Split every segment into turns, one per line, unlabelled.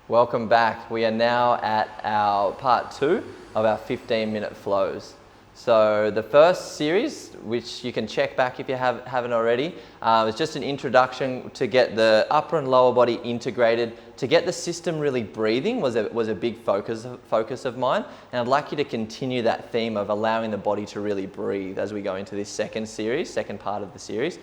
Welcome back. We are now at our part 2 of our 15-minute flows. So the first series, which you can check back if you haven't already, is just an introduction to get the upper and lower body integrated, to get the system really breathing was a big focus of mine. And I'd like you to continue that theme of allowing the body to really breathe as we go into this second part of the series.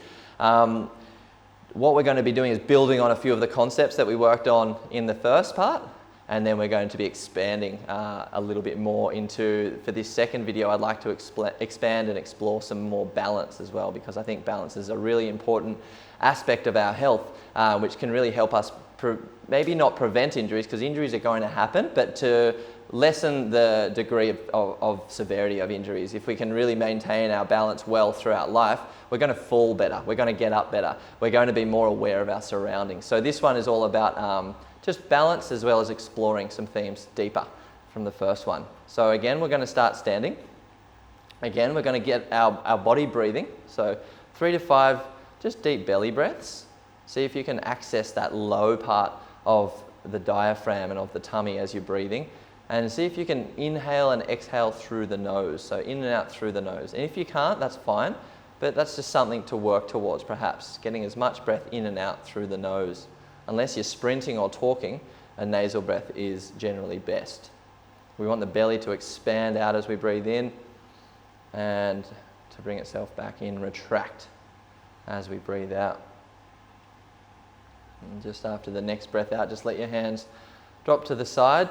What we're going to be doing is building on a few of the concepts that we worked on in the first part, and then we're going to be expanding a little bit more into, for this second video, I'd like to expand and explore some more balance as well, because I think balance is a really important aspect of our health, which can really help us maybe not prevent injuries, because injuries are going to happen, but to lessen the degree of severity of injuries. If we can really maintain our balance well throughout life, we're going to fall better, we're going to get up better, we're going to be more aware of our surroundings. So this one is all about just balance, as well as exploring some themes deeper from the first one. So again, we're going to start standing. Again, we're going to get our body breathing. So 3 to 5 just deep belly breaths. See if you can access that low part of the diaphragm and of the tummy as you're breathing. And see if you can inhale and exhale through the nose. So in and out through the nose. And if you can't, that's fine. But that's just something to work towards, perhaps. Getting as much breath in and out through the nose. Unless you're sprinting or talking, a nasal breath is generally best. We want the belly to expand out as we breathe in, and to bring itself back in, retract as we breathe out. And just after the next breath out, just let your hands drop to the side.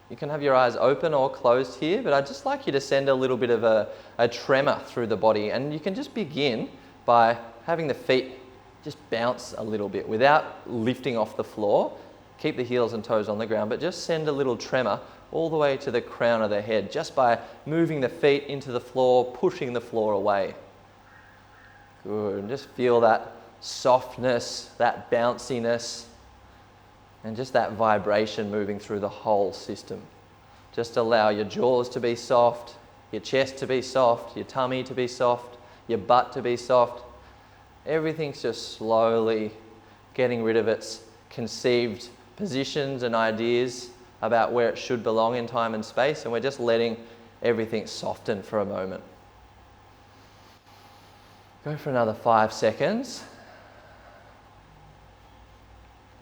You can have your eyes open or closed here, but I'd just like you to send a little bit of a tremor through the body. And you can just begin by having the feet just bounce a little bit without lifting off the floor. Keep the heels and toes on the ground, but just send a little tremor all the way to the crown of the head, just by moving the feet into the floor, pushing the floor away. Good, and just feel that softness, that bounciness, and just that vibration moving through the whole system. Just allow your jaws to be soft, your chest to be soft, your tummy to be soft, your butt to be soft. Everything's just slowly getting rid of its conceived positions and ideas about where it should belong in time and space, and we're just letting everything soften for a moment. Go for another 5 seconds.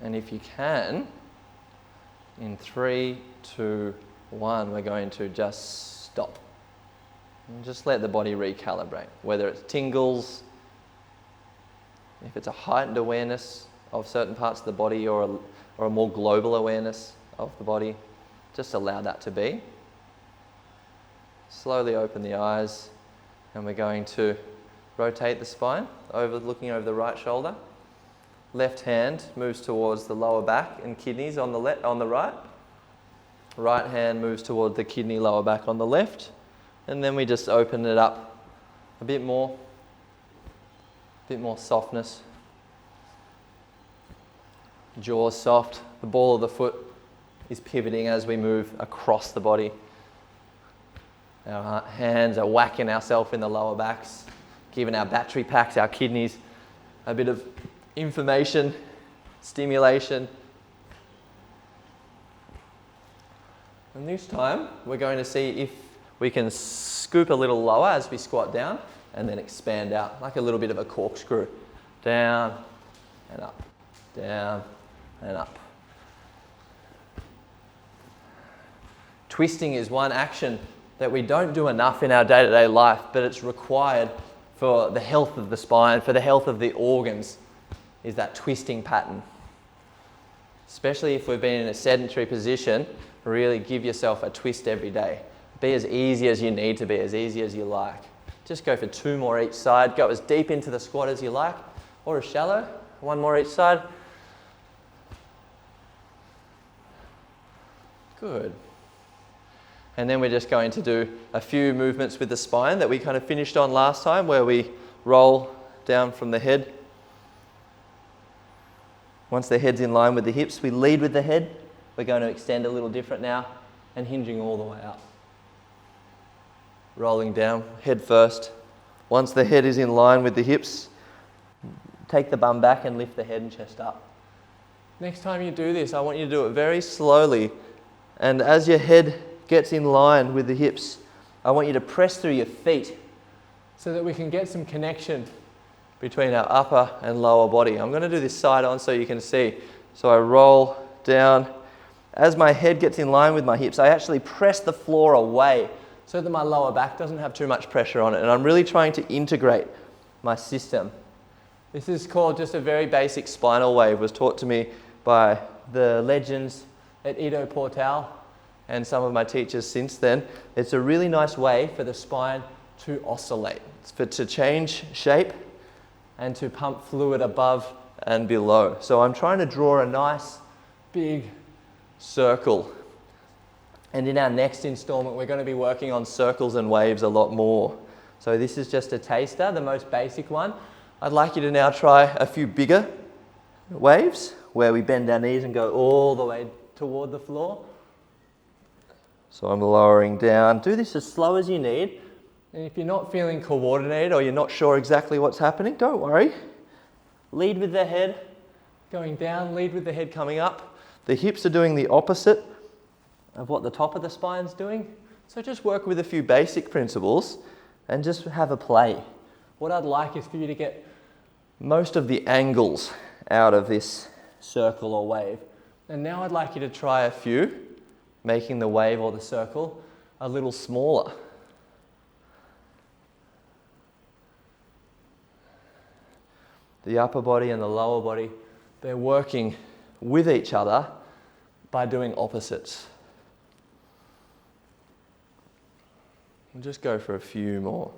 And if you can, in 3, 2, 1, we're going to just stop. And just let the body recalibrate, whether it's tingles, if it's a heightened awareness of certain parts of the body, or a more global awareness of the body, just allow that to be. Slowly open the eyes, and we're going to rotate the spine, looking over the right shoulder. Left hand moves towards the lower back and kidneys on the right. Right hand moves toward the kidney, lower back on the left. And then we just open it up a bit more softness. Jaws soft. The ball of the foot is pivoting as we move across the body. Our hands are whacking ourselves in the lower backs, giving our battery packs, our kidneys, a bit of information, stimulation. And this time we're going to see if we can scoop a little lower as we squat down, and then expand out like a little bit of a corkscrew. Down and up, down and up. Twisting is one action that we don't do enough in our day-to-day life, but it's required for the health of the spine, for the health of the organs, is that twisting pattern. Especially if we've been in a sedentary position, really give yourself a twist every day. Be as easy as you need to be, as easy as you like. Just go for 2 more each side. Go as deep into the squat as you like, or as shallow. 1 more each side. Good. And then we're just going to do a few movements with the spine that we kind of finished on last time, where we roll down from the head. Once the head's in line with the hips, we lead with the head. We're going to extend a little different now, and hinging all the way up. Rolling down, head first. Once the head is in line with the hips, take the bum back and lift the head and chest up. Next time you do this, I want you to do it very slowly. And as your head gets in line with the hips, I want you to press through your feet so that we can get some connection between our upper and lower body. I'm going to do this side on so you can see. So I roll down. As my head gets in line with my hips, I actually press the floor away so that my lower back doesn't have too much pressure on it. And I'm really trying to integrate my system. This is called just a very basic spinal wave. It was taught to me by the legends at Ido Portal and some of my teachers since then. It's a really nice way for the spine to oscillate. It's to change shape and to pump fluid above and below. So I'm trying to draw a nice big circle. And in our next installment, we're going to be working on circles and waves a lot more. So this is just a taster, the most basic one. I'd like you to now try a few bigger waves where we bend our knees and go all the way toward the floor. So I'm lowering down. Do this as slow as you need. And if you're not feeling coordinated or you're not sure exactly what's happening, don't worry. Lead with the head going down, lead with the head coming up. The hips are doing the opposite of what the top of the spine's doing. So just work with a few basic principles and just have a play. What I'd like is for you to get most of the angles out of this circle or wave. And now I'd like you to try a few, making the wave or the circle a little smaller. The upper body and the lower body, they're working with each other by doing opposites. We'll just go for a few more.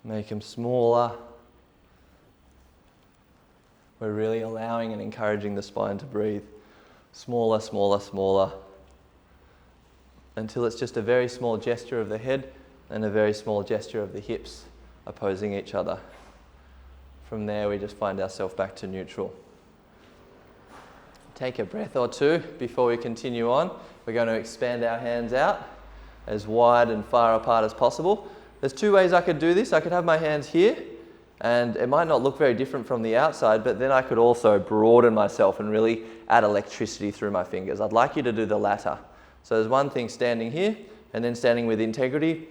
Make them smaller. We're really allowing and encouraging the spine to breathe. Smaller, smaller, smaller. Until it's just a very small gesture of the head and a very small gesture of the hips opposing each other. From there, we just find ourselves back to neutral. Take a breath or two before we continue on. We're going to expand our hands out as wide and far apart as possible. There's two ways I could do this. I could have my hands here, and it might not look very different from the outside, but then I could also broaden myself and really add electricity through my fingers. I'd like you to do the latter. So there's one thing standing here, and then standing with integrity,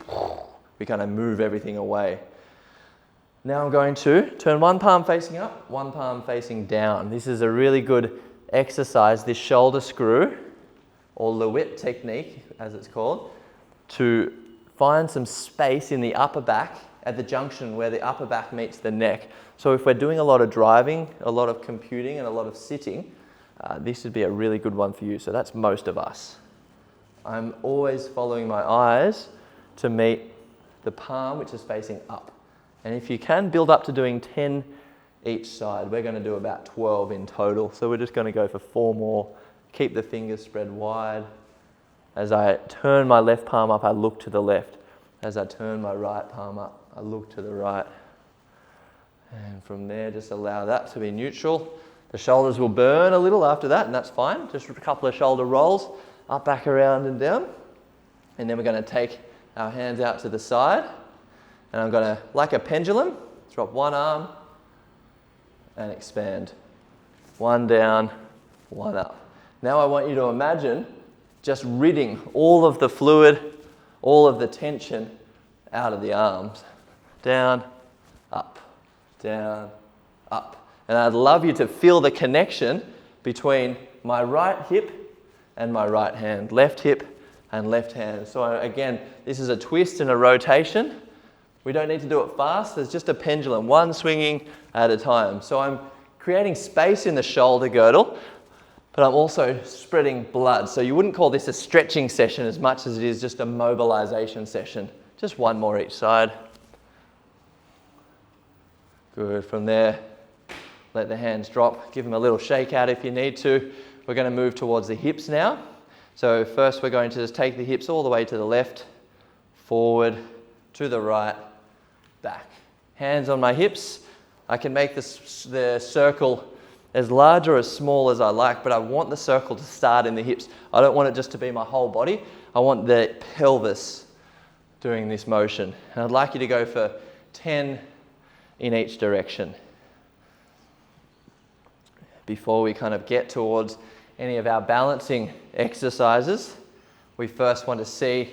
we kind of move everything away. Now I'm going to turn one palm facing up, one palm facing down. This is a really good exercise, this shoulder screw, or the whip technique, as it's called, to find some space in the upper back at the junction where the upper back meets the neck. So if we're doing a lot of driving, a lot of computing, and a lot of sitting, this would be a really good one for you. So that's most of us. I'm always following my eyes to meet the palm, which is facing up. And if you can, build up to doing 10 each side. We're going to do about 12 in total. So we're just going to go for 4 more. Keep the fingers spread wide. As I turn my left palm up, I look to the left. As I turn my right palm up, I look to the right. And from there, just allow that to be neutral. The shoulders will burn a little after that, and that's fine. Just a couple of shoulder rolls, up, back, around, and down. And then we're going to take our hands out to the side. And I'm going to, like a pendulum, drop one arm and expand. One down, one up. Now I want you to imagine just ridding all of the fluid, all of the tension out of the arms. Down, up, down, up. And I'd love you to feel the connection between my right hip and my right hand, left hip and left hand. So again, this is a twist and a rotation. We don't need to do it fast. There's just a pendulum, one swinging at a time. So I'm creating space in the shoulder girdle, but I'm also spreading blood. So you wouldn't call this a stretching session as much as it is just a mobilization session. Just one more each side. Good. From there, let the hands drop. Give them a little shake out if you need to. We're going to move towards the hips now. So first we're going to just take the hips all the way to the left, forward, to the right, back. Hands on my hips. I can make the circle as large or as small as I like, but I want the circle to start in the hips. I don't want it just to be my whole body. I want the pelvis doing this motion. And I'd like you to go for 10 in each direction. Before we kind of get towards any of our balancing exercises, we first want to see,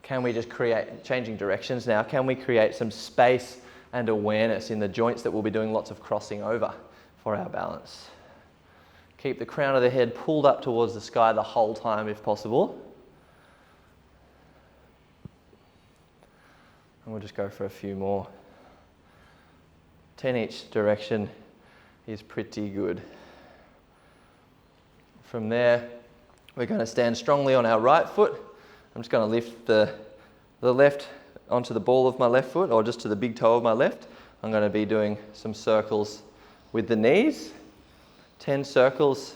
can we just create, changing directions now, can we create some space and awareness in the joints that we'll be doing lots of crossing over for our balance. Keep the crown of the head pulled up towards the sky the whole time if possible. And we'll just go for a few more. 10 each direction is pretty good. From there, we're going to stand strongly on our right foot. I'm just going to lift the left onto the ball of my left foot, or just to the big toe of my left. I'm going to be doing some circles with the knees. 10 circles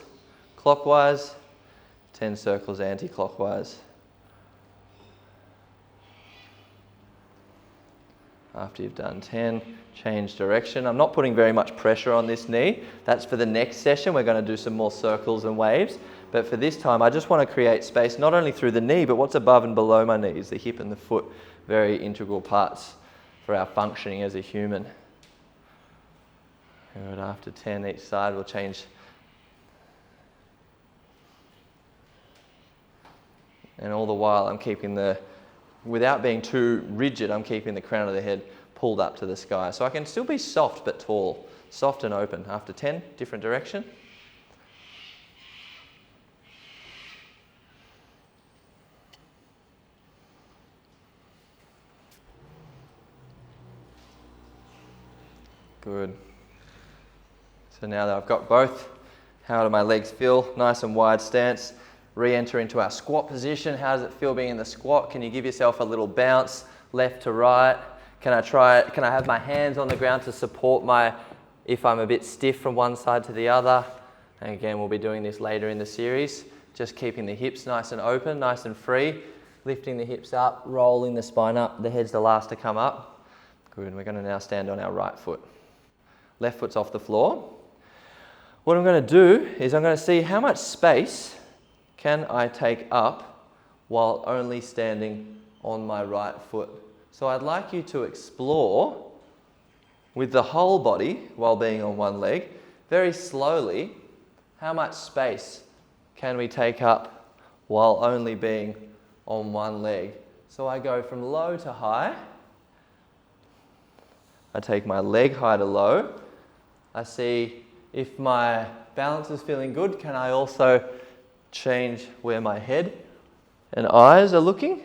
clockwise, 10 circles anti-clockwise. After you've done 10, change direction. I'm not putting very much pressure on this knee. That's for the next session. We're going to do some more circles and waves. But for this time, I just want to create space not only through the knee, but what's above and below my knees, the hip and the foot. Very integral parts for our functioning as a human. Good. After 10 each side, we'll change. And all the while, I'm keeping without being too rigid, I'm keeping the crown of the head pulled up to the sky. So I can still be soft but tall, soft and open. After 10, different direction. Good. So now that I've got both, how do my legs feel? Nice and wide stance. Re-enter into our squat position. How does it feel being in the squat? Can you give yourself a little bounce left to right? Can I have my hands on the ground to support if I'm a bit stiff from one side to the other? And again, we'll be doing this later in the series. Just keeping the hips nice and open, nice and free. Lifting the hips up, rolling the spine up. The head's the last to come up. Good. We're going to now stand on our right foot. Left foot's off the floor. What I'm going to do is I'm going to see how much space can I take up while only standing on my right foot. So I'd like you to explore with the whole body while being on one leg, very slowly, how much space can we take up while only being on one leg. So I go from low to high. I take my leg high to low. I see if my balance is feeling good, can I also change where my head and eyes are looking?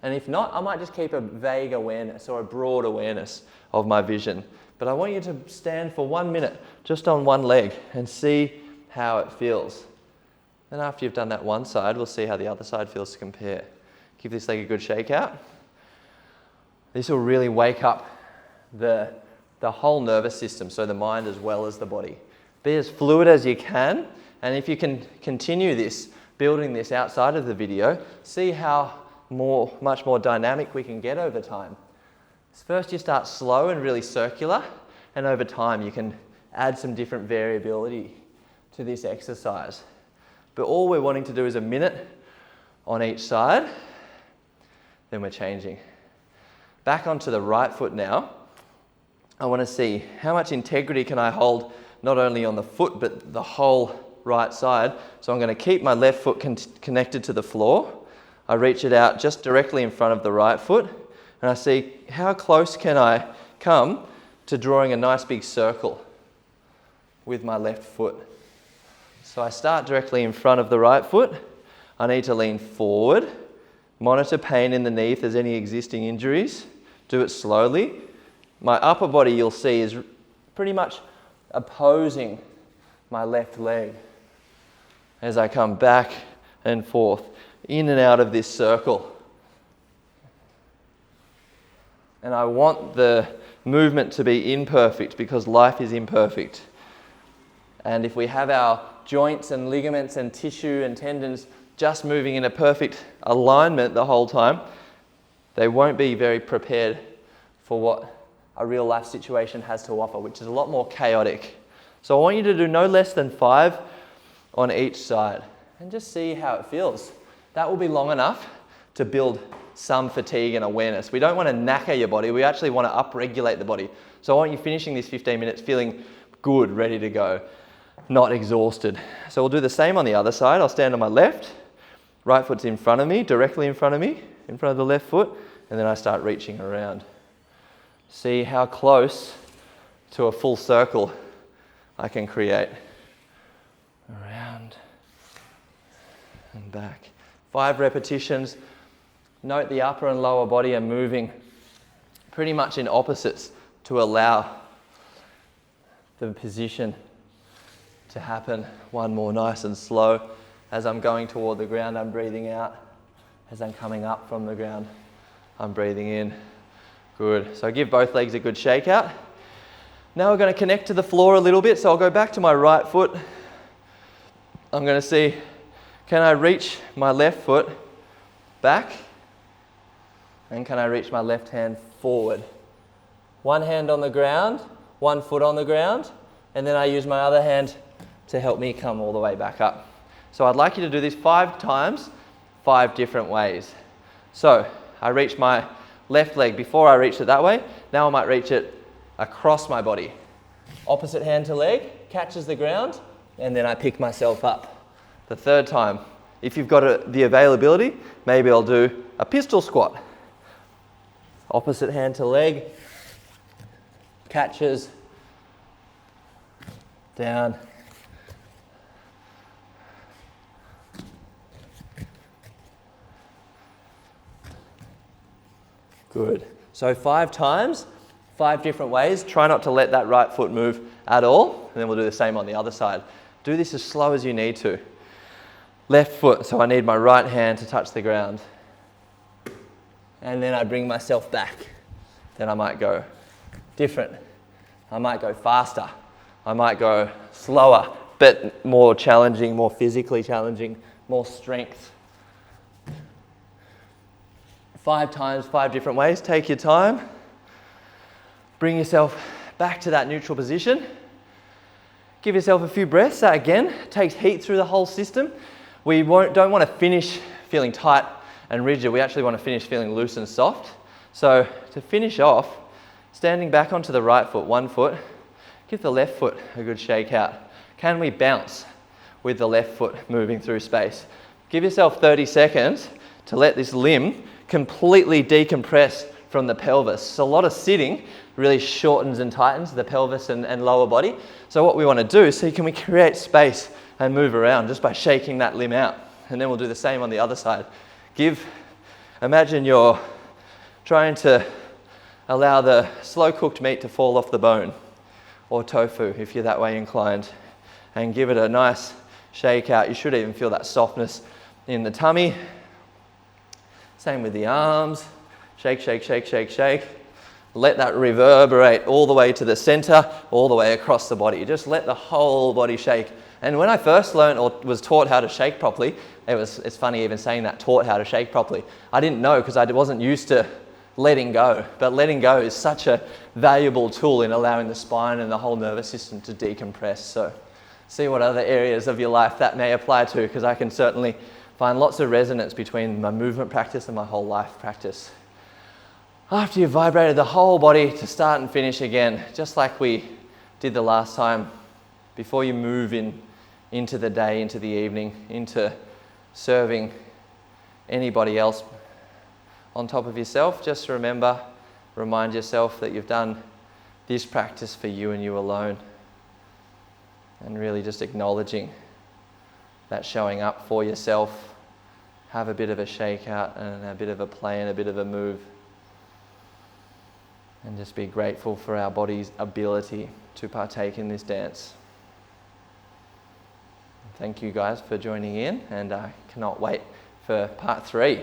And if not, I might just keep a vague awareness or a broad awareness of my vision. But I want you to stand for 1 minute just on one leg and see how it feels. Then after you've done that one side, we'll see how the other side feels to compare. Give this leg a good shake out. This will really wake up the whole nervous system, so the mind as well as the body. Be as fluid as you can, and if you can continue this, building this outside of the video, see how much more dynamic we can get over time. First you start slow and really circular, and over time you can add some different variability to this exercise. But all we're wanting to do is a minute on each side, then we're changing. Back onto the right foot now. I want to see how much integrity can I hold not only on the foot but the whole right side. So I'm going to keep my left foot connected to the floor. I reach it out just directly in front of the right foot, and I see how close can I come to drawing a nice big circle with my left foot. So I start directly in front of the right foot. I need to lean forward, monitor pain in the knee if there's any existing injuries. Do it slowly. My upper body, you'll see, is pretty much opposing my left leg as I come back and forth, in and out of this circle. And I want the movement to be imperfect because life is imperfect. And if we have our joints and ligaments and tissue and tendons just moving in a perfect alignment the whole time, they won't be very prepared for what a real life situation has to offer, which is a lot more chaotic. So I want you to do no less than 5 on each side and just see how it feels. That will be long enough to build some fatigue and awareness. We don't want to knacker your body, we actually want to upregulate the body. So I want you finishing these 15 minutes feeling good, ready to go, not exhausted. So we'll do the same on the other side. I'll stand on my left, right foot's in front of me, directly in front of me, in front of the left foot, and then I start reaching around. See how close to a full circle I can create. Around and back. 5 repetitions. Note the upper and lower body are moving pretty much in opposites to allow the position to happen. One more, nice and slow. As I'm going toward the ground, I'm breathing out. As I'm coming up from the ground, I'm breathing in. Good. So give both legs a good shake out. Now we're going to connect to the floor a little bit. So I'll go back to my right foot. I'm going to see, can I reach my left foot back? And can I reach my left hand forward? One hand on the ground, one foot on the ground, and then I use my other hand to help me come all the way back up. So I'd like you to do this 5 times, 5 different ways. So I reach my left leg before I reach it that way. Now I might reach it across my body. Opposite hand to leg, catches the ground, and then I pick myself up. The 3rd time, if you've got the availability, maybe I'll do a pistol squat. Opposite hand to leg, catches, down, good. So 5 times, 5 different ways. Try not to let that right foot move at all, and then we'll do the same on the other side. Do this as slow as you need to. Left foot, so I need my right hand to touch the ground. And then I bring myself back. Then I might go different. I might go faster. I might go slower, but more challenging, more physically challenging, more strength. 5 times, 5 different ways. Take your time. Bring yourself back to that neutral position. Give yourself a few breaths. That again takes heat through the whole system. We don't want to finish feeling tight and rigid. We actually want to finish feeling loose and soft. So to finish off, standing back onto the right foot, one foot, give the left foot a good shake out. Can we bounce with the left foot moving through space? Give yourself 30 seconds to let this limb completely decompress from the pelvis. So a lot of sitting really shortens and tightens the pelvis and lower body. So what we want to do, can we create space and move around just by shaking that limb out. And then we'll do the same on the other side. Imagine you're trying to allow the slow cooked meat to fall off the bone, or tofu if you're that way inclined, and give it a nice shake out. You should even feel that softness in the tummy. Same with the arms. Shake, shake, shake, shake, shake. Let that reverberate all the way to the center, all the way across the body. Just let the whole body shake. And when I first learned or was taught how to shake properly, it's funny even saying that, taught how to shake properly. I didn't know because I wasn't used to letting go. But letting go is such a valuable tool in allowing the spine and the whole nervous system to decompress. So see what other areas of your life that may apply to, because I can certainly find lots of resonance between my movement practice and my whole life practice. After you've vibrated the whole body to start and finish again, just like we did the last time, before you move into the day, into the evening, into serving anybody else on top of yourself, just remind yourself that you've done this practice for you and you alone. And really just acknowledging that showing up for yourself. Have a bit of a shake out and a bit of a play and a bit of a move. And just be grateful for our body's ability to partake in this dance. Thank you guys for joining in, and I cannot wait for part 3.